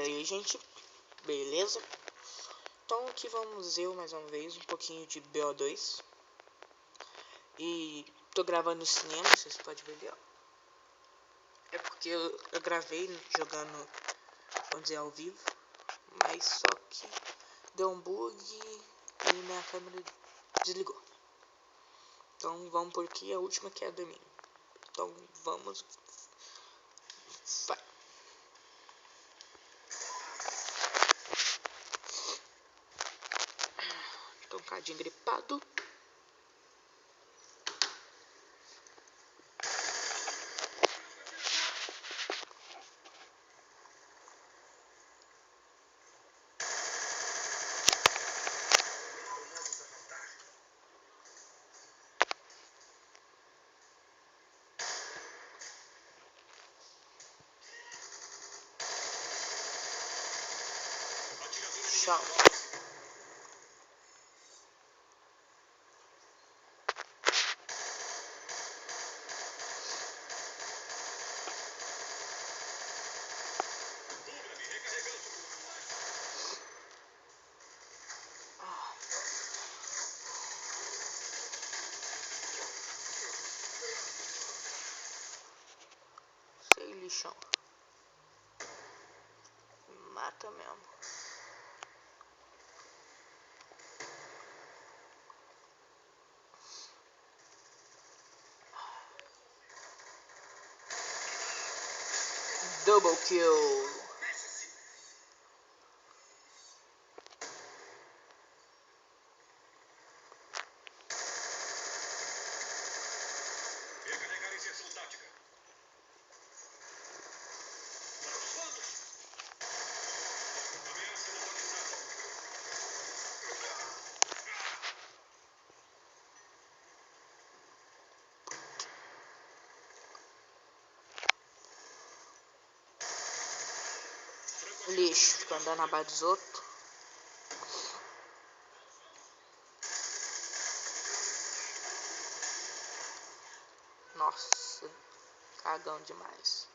aí, gente? Beleza? Então aqui vamos eu mais uma vez um pouquinho de BO2. E tô gravando no cinema, vocês podem ver ali, ó. É porque eu gravei jogando, vamos dizer, ao vivo. Mas só que deu um bug e minha câmera desligou. Então vamos por aqui, a última que é a domingo. Então vamos. Vai. Tô um bocadinho gripado. Tchau. Sei, lixão. Mata mesmo. Double kill. Recarregar inserção tática. Ameaça localizada. Lixo, fica andando na base dos outros. Nossa, cagão demais.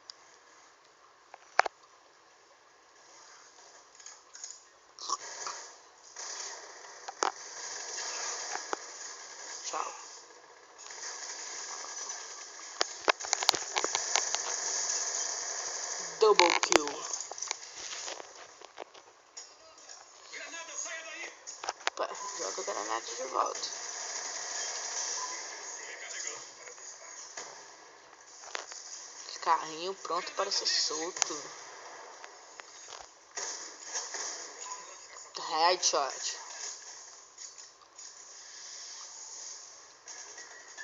Tchau. Double kill. Granada, saia daí. Pá, joga a granada de volta. Recarregando. Carrinho pronto para ser solto. Headshot.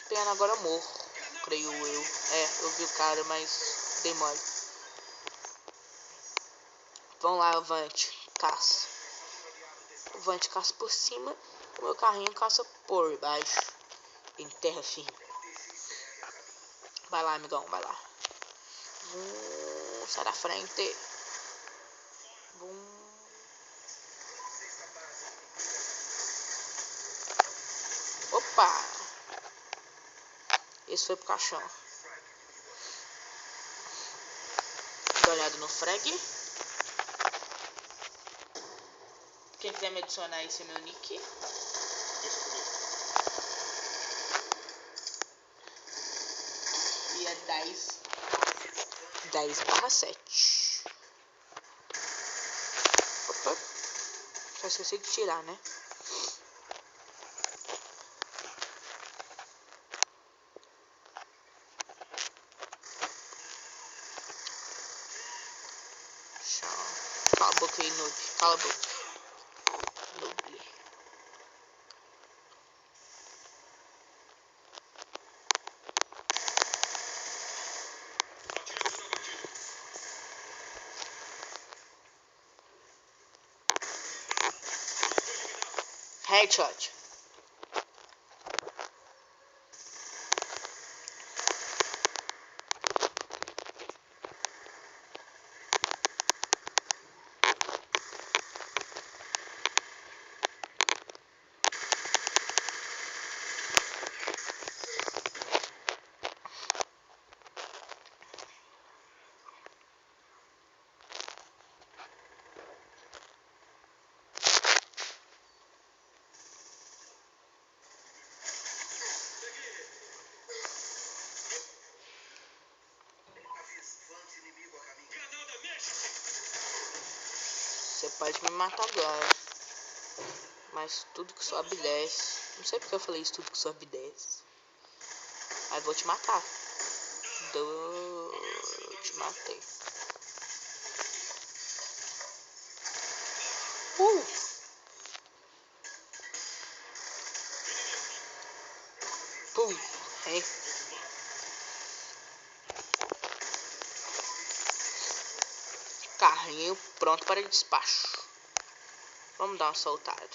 Pena, agora eu morro. Creio eu. Eu vi o cara, mas dei mole. Vamos lá, Avante. Caça. O Avante caça por cima. O meu carrinho caça por baixo. Em terra firme. Vai lá, amigão. Vai lá. Sai da frente. Opa. Esse foi pro caixão. Dá uma olhada no frag. Quem quiser me adicionar, esse é meu nick. E é 10/7. Opa. Só esqueci de tirar, né? Cala a boca aí, noob. Cala a boca. Noob. Headshot. Você pode me matar agora. Mas tudo que sobe desce. Não sei porque eu falei isso, tudo que sobe desce. Mas vou te matar. Te matei. Hein? Carrinho pronto para despacho. Vamos dar uma soltada.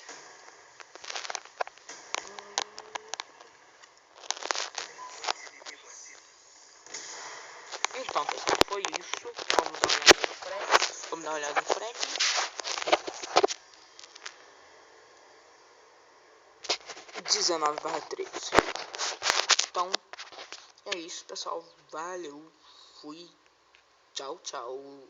Então, pessoal, foi isso. Vamos dar uma olhada no frete. 19/13. Então, é isso, pessoal. Valeu. Fui. Tchau, tchau.